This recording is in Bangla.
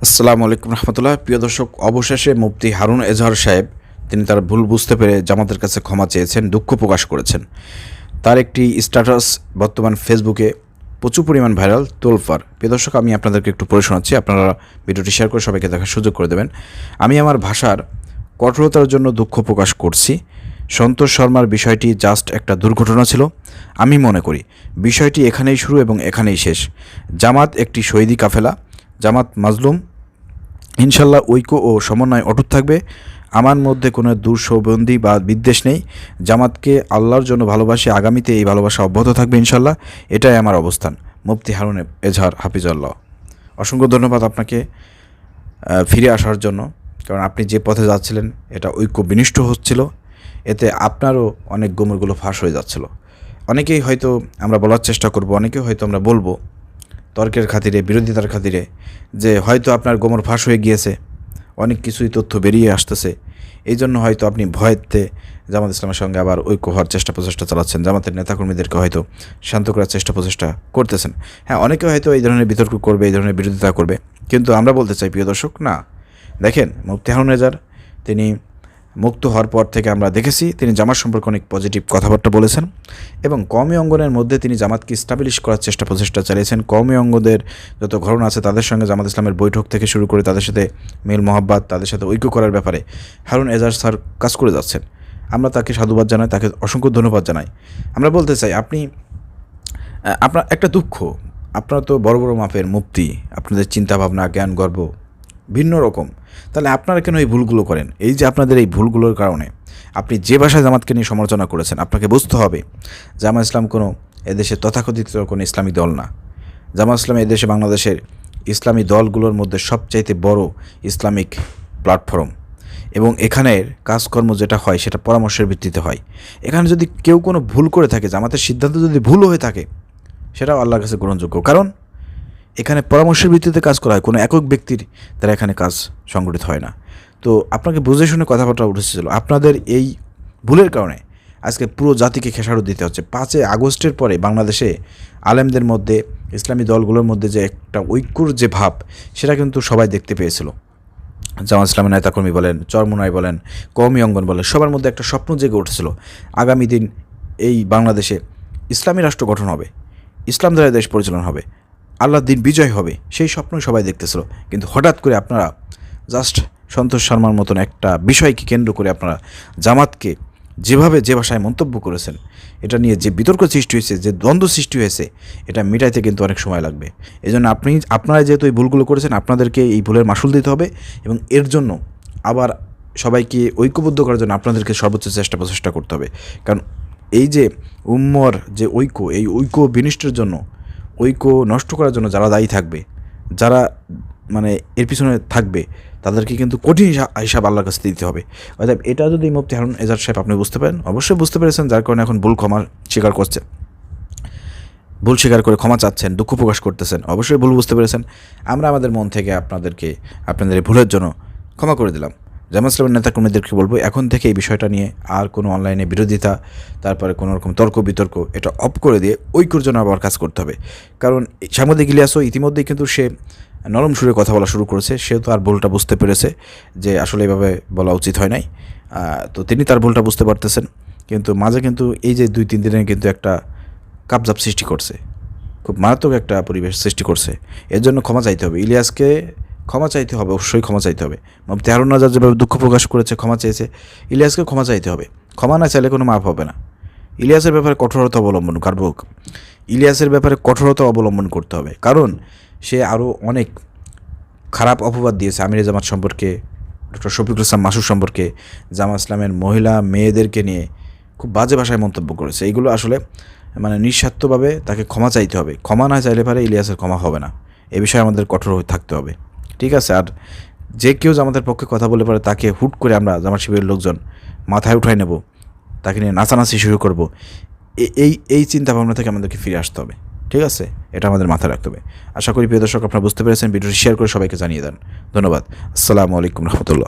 আসসালামু আলাইকুম রহমতুল্লাহ। প্রিয় দর্শক, অবশেষে মুফতি হারুন এজাহার সাহেব তিনি তার ভুল বুঝতে পেরে জামাতের কাছে ক্ষমা চেয়েছেন, দুঃখ প্রকাশ করেছেন। তার একটি স্ট্যাটাস বর্তমান ফেসবুকে প্রচুর পরিমাণ ভাইরাল, তোলফার। প্রিয় দর্শক, আমি আপনাদেরকে একটু পড়ে শোনাচ্ছি, আপনারা ভিডিওটি শেয়ার করে সবাইকে দেখার সুযোগ করে দেবেন। আমি আমার ভাষার কঠোরতার জন্য দুঃখ প্রকাশ করছি। সন্তোষ শর্মার বিষয়টি জাস্ট একটা দুর্ঘটনা ছিল। আমি মনে করি বিষয়টি এখানেই শুরু এবং এখানেই শেষ। জামাত একটি শহীদি কাফেলা, জামাত মাজলুম। ইনশাল্লাহ ঐক্য ও সমন্বয় অটুট থাকবে। আমার মধ্যে কোনো দুঃসবন্দি বা বিদ্বেষ নেই। জামাতকে আল্লাহর জন্য ভালোবাসি, আগামীতে এই ভালোবাসা অব্যাহত থাকবে ইনশাল্লাহ। এটাই আমার অবস্থান। মুফতি হারুন এজাহার হাফিজাল্লাহ। অসংখ্য ধন্যবাদ আপনাকে ফিরে আসার জন্য, কারণ আপনি যে পথে যাচ্ছিলেন এটা ঐক্য বিনিষ্ট হচ্ছিল, এতে আপনারও অনেক গোমরগুলো ফাঁস হয়ে যাচ্ছিল। অনেকেই হয়তো আমরা বলার চেষ্টা করব, অনেকেই হয়তো আমরা বলবো তর্কের খাতিরে, বিরোধিতার খাতিরে, যে হয়তো আপনার গোমর ফাঁস হয়ে গিয়েছে, অনেক কিছুই তথ্য বেরিয়ে আসতেছে, এই জন্য হয়তো আপনি ভয়েতে জামাত ইসলামের সঙ্গে আবার ঐক্য হওয়ার প্রচেষ্টা চালাচ্ছেন, জামাতের নেতাকর্মীদেরকে হয়তো শান্ত করার প্রচেষ্টা করতেছেন। হ্যাঁ, অনেকে হয়তো এই ধরনের বিতর্ক করবে, এই ধরনের বিরোধিতা করবে, কিন্তু আমরা বলতে চাই প্রিয় দর্শক, না, দেখেন মুফতি হারুন এজাহার তিনি মুক্ত হওয়ার পর থেকে আমরা দেখেছি তিনি জামাত সম্পর্কে অনেক পজিটিভ কথাবার্তা বলেছেন এবং কওমি অঙ্গনের মধ্যে তিনি জামাতকে স্টাবলিশ করার প্রচেষ্টা চালিয়েছেন। কওমি অঙ্গদের যত ঘটনা আছে তাদের সঙ্গে জামাত ইসলামের বৈঠক থেকে শুরু করে তাদের সাথে মিল মহব্বত, তাদের সাথে ঐক্য করার ব্যাপারে হারুন এজাহার স্যার কাজ করে যাচ্ছেন। আমরা তাকে সাধুবাদ জানাই, তাকে অসংখ্য ধন্যবাদ জানাই। আমরা বলতে চাই আপনার একটা দুঃখ, আপনারা তো বড় বড় মাপের মুফতি, আপনাদের চিন্তাভাবনা, জ্ঞান, গর্ব ভিন্ন রকম, তাহলে আপনারা কেন এই ভুলগুলো করেন? এই যে আপনাদের এই ভুলগুলোর কারণে আপনি যে ভাষায় জামাতকে নিয়ে সমালোচনা করেছেন, আপনাকে বুঝতে হবে জামাত ইসলাম কোনো এদেশের তথাকথিত কোনো ইসলামী দল না। জামাত ইসলাম এদেশে বাংলাদেশের ইসলামী দলগুলোর মধ্যে সবচাইতে বড় ইসলামিক প্ল্যাটফর্ম এবং এখানের কাজকর্ম যেটা হয় সেটা পরামর্শের ভিত্তিতে হয়। এখানে যদি কেউ কোনো ভুল করে থাকে, জামাতের সিদ্ধান্ত যদি ভুলও হয়ে থাকে, সেটাও আল্লাহর কাছে গ্রহণযোগ্য, কারণ এখানে পরামর্শের ভিত্তিতে কাজ করা হয়, কোনো একক ব্যক্তির দ্বারা এখানে কাজ সংগঠিত হয় না। তো আপনাকে বুঝে শুনে কথাবার্তা উঠেছিল, আপনাদের এই ভুলের কারণে আজকে পুরো জাতিকে খেসারত দিতে হচ্ছে। 5 আগস্টের পরে বাংলাদেশে আলেমদের মধ্যে, ইসলামী দলগুলোর মধ্যে যে একটা ঐক্যর যে ভাব, সেটা কিন্তু সবাই দেখতে পেয়েছিল। জামাত ইসলামের নেতাকর্মী বলেন, চরমোনাই বলেন, কওমি অঙ্গন বলেন, সবার মধ্যে একটা স্বপ্ন জেগে উঠেছিল, আগামী দিন এই বাংলাদেশে ইসলামী রাষ্ট্র গঠন হবে, ইসলাম দ্বারা দেশ পরিচালনা হবে, আল্লাহর দিন বিজয় হবে, সেই স্বপ্নই সবাই দেখতেছিল। কিন্তু হঠাৎ করে আপনারা জাস্ট সন্তোষ শর্মার মতন একটা বিষয়কে কেন্দ্র করে আপনারা জামাতকে যেভাবে যে ভাষায় মন্তব্য করেছেন, এটা নিয়ে যে বিতর্ক সৃষ্টি হয়েছে, যে দ্বন্দ্ব সৃষ্টি হয়েছে, এটা মেটাইতে কিন্তু অনেক সময় লাগবে। এই জন্য আপনারা যেহেতু এই ভুলগুলো করেছেন, আপনাদেরকে এই ভুলের মাসুল দিতে হবে এবং এর জন্য আবার সবাইকে ঐক্যবদ্ধ করার জন্য আপনাদেরকে সর্বোচ্চ প্রচেষ্টা করতে হবে। কারণ এই যে উম্মর যে ঐক্য, এই ঐক্য বিনষ্টের জন্য, ঐক্য নষ্ট করার জন্য যারা দায়ী থাকবে, যারা মানে এর পিছনে থাকবে, তাদেরকে কিন্তু কঠিন হিসাব আল্লাহর কাছে দিতে হবে। অর্থাৎ এটা যদি মুফতি হারুন এজাহার সাহেব আপনি বুঝতে পারেন, অবশ্যই বুঝতে পেরেছেন, যার কারণে এখন ভুল স্বীকার করছে, ভুল স্বীকার করে ক্ষমা চাচ্ছেন, দুঃখ প্রকাশ করতেছেন, অবশ্যই ভুল বুঝতে পেরেছেন। আমরা আমাদের মন থেকে আপনাদের এই ভুলের জন্য ক্ষমা করে দিলাম। জামাত ইসলামের নেতাকর্মীদেরকে বলবো, এখন থেকে এই বিষয়টা নিয়ে আর কোনো অনলাইনে বিরোধিতা, তারপরে কোনো রকম তর্ক বিতর্ক, এটা অফ করে দিয়ে ঐক্যর জন্য আবার কাজ করতে হবে। কারণ সাংবাদিক ইলিয়াসও ইতিমধ্যেই কিন্তু সে নরম সুরে কথা বলা শুরু করেছে, সে তো আর ভুলটা বুঝতে পেরেছে যে আসলে এভাবে বলা উচিত হয় নাই। তো তিনি তার ভুলটা বুঝতে পারতেছেন, কিন্তু মাঝে কিন্তু এই যে 2-3 দিনে কিন্তু একটা কাপজাপ সৃষ্টি করছে, খুব মারাত্মক একটা পরিবেশ সৃষ্টি করছে। এর জন্য ক্ষমা চাইতে হবে, ইলিয়াসকে ক্ষমা চাইতে হবে, অবশ্যই ক্ষমা চাইতে হবে। মুফতি হারুন এজাহার যেভাবে দুঃখ প্রকাশ করেছে, ক্ষমা চেয়েছে, ইলিয়াসকে ক্ষমা চাইতে হবে। ক্ষমা না চাইলে কোনো মাপ হবে না। ইলিয়াসের ব্যাপারে কঠোরতা অবলম্বন করতে হবে, কারণ সে আরও অনেক খারাপ অপবাদ দিয়েছে আমির জামাত সম্পর্কে, ডক্টর শফিকুল ইসলাম মাসুদ সম্পর্কে, জামাত ইসলামের মহিলা মেয়েদেরকে নিয়ে খুব বাজে ভাষায় মন্তব্য করেছে। এইগুলো আসলে নিঃস্বার্থভাবে তাকে ক্ষমা চাইতে হবে। ক্ষমা না চাইলে পারে ইলিয়াসের ক্ষমা হবে না। এ বিষয়ে আমাদের কঠোর হয়ে থাকতে হবে, ঠিক আছে? আর যে কেউ জামাতের পক্ষে কথা বলে পারে, তাকে হুট করে আমরা জামাত শিবিরের লোকজন মাথায় উঠাই নেব, তাকে নিয়ে নাচানাচি শুরু করব, এই চিন্তাভাবনা থেকে আমাদেরকে ফিরে আসতে হবে, ঠিক আছে? এটা আমাদের মাথায় রাখতে হবে। আশা করি প্রিয় দর্শক আপনারা বুঝতে পেরেছেন। ভিডিওটি শেয়ার করে সবাইকে জানিয়ে দেন। ধন্যবাদ। আসসালামু আলাইকুম রহমতুল্লাহ।